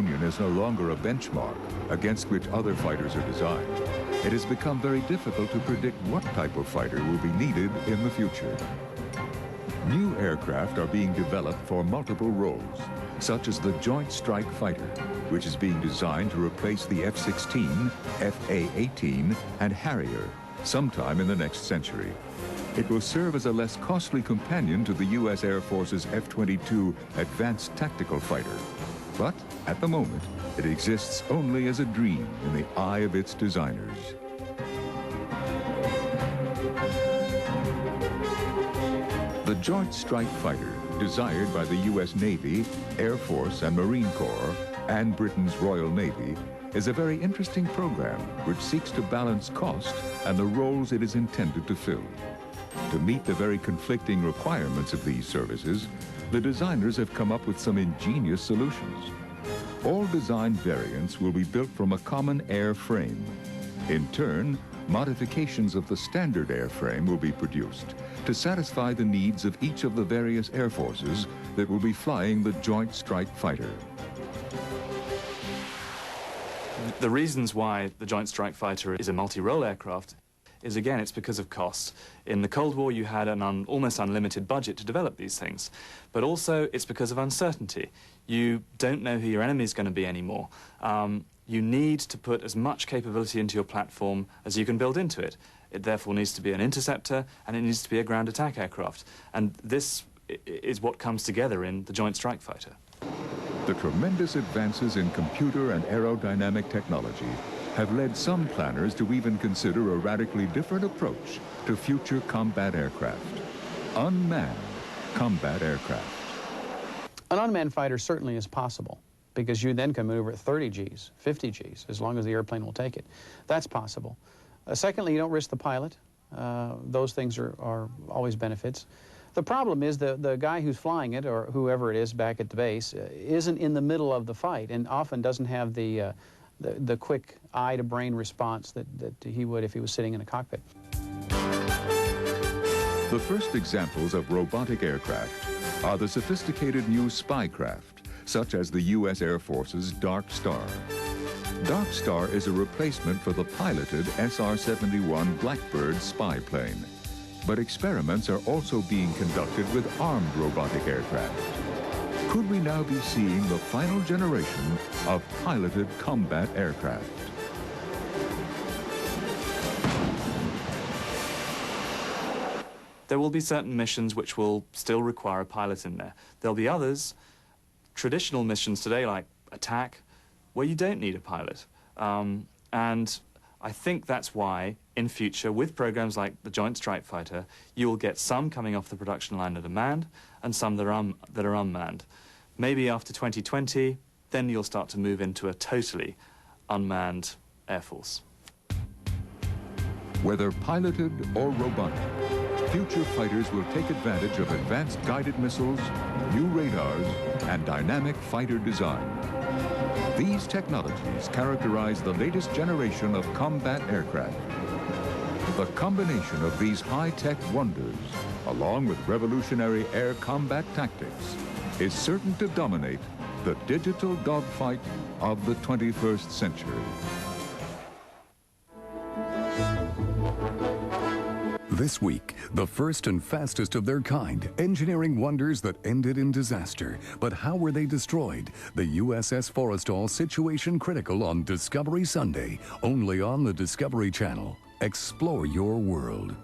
Union is no longer a benchmark against which other fighters are designed, it has become very difficult to predict what type of fighter will be needed in the future. New aircraft are being developed for multiple roles, such as the Joint Strike Fighter, which is being designed to replace the F-16, F-A-18, and Harrier sometime in the next century. It will serve as a less costly companion to the U.S. Air Force's F-22 Advanced Tactical Fighter. But at the moment, it exists only as a dream in the eye of its designers. The Joint Strike Fighter, desired by the U.S. Navy, Air Force, and Marine Corps, and Britain's Royal Navy, is a very interesting program which seeks to balance cost and the roles it is intended to fill. To meet the very conflicting requirements of these services, the designers have come up with some ingenious solutions. All design variants will be built from a common airframe. In turn, modifications of the standard airframe will be produced to satisfy the needs of each of the various air forces that will be flying the Joint Strike Fighter. The reasons why the Joint Strike Fighter is a multi-role aircraft is, again, it's because of cost. In the Cold War, you had an almost unlimited budget to develop these things. But also, it's because of uncertainty. You don't know who your enemy is going to be anymore. You need to put as much capability into your platform as you can build into it. It therefore needs to be an interceptor, and it needs to be a ground attack aircraft. And this is what comes together in the Joint Strike Fighter. The tremendous advances in computer and aerodynamic technology have led some planners to even consider a radically different approach to future combat aircraft. Unmanned combat aircraft. An unmanned fighter certainly is possible, because you then can maneuver at 30 Gs, 50 Gs, as long as the airplane will take it. That's possible. Secondly, you don't risk the pilot. Those things are always benefits. The problem is the guy who's flying it, or whoever it is back at the base, isn't in the middle of the fight and often doesn't have the quick eye-to-brain response that he would if he was sitting in a cockpit. The first examples of robotic aircraft are the sophisticated new spycraft, such as the U.S. Air Force's Darkstar. Darkstar is a replacement for the piloted SR-71 Blackbird spyplane. But experiments are also being conducted with armed robotic aircraft. Could we now be seeing the final generation of piloted combat aircraft? There will be certain missions which will still require a pilot in there. There'll be others, traditional missions today like attack, where you don't need a pilot. And I think that's why, in future, with programs like the Joint Strike Fighter, you will get some coming off the production line that are manned and some that are unmanned. Maybe after 2020, then you'll start to move into a totally unmanned Air Force. Whether piloted or robotic, future fighters will take advantage of advanced guided missiles, new radars, and dynamic fighter design. These technologies characterize the latest generation of combat aircraft. The combination of these high-tech wonders, along with revolutionary air combat tactics, is certain to dominate the digital dogfight of the 21st century. This week, the first and fastest of their kind, engineering wonders that ended in disaster. But how were they destroyed? The USS Forrestal Situation Critical on Discovery Sunday, only on the Discovery Channel. Explore your world.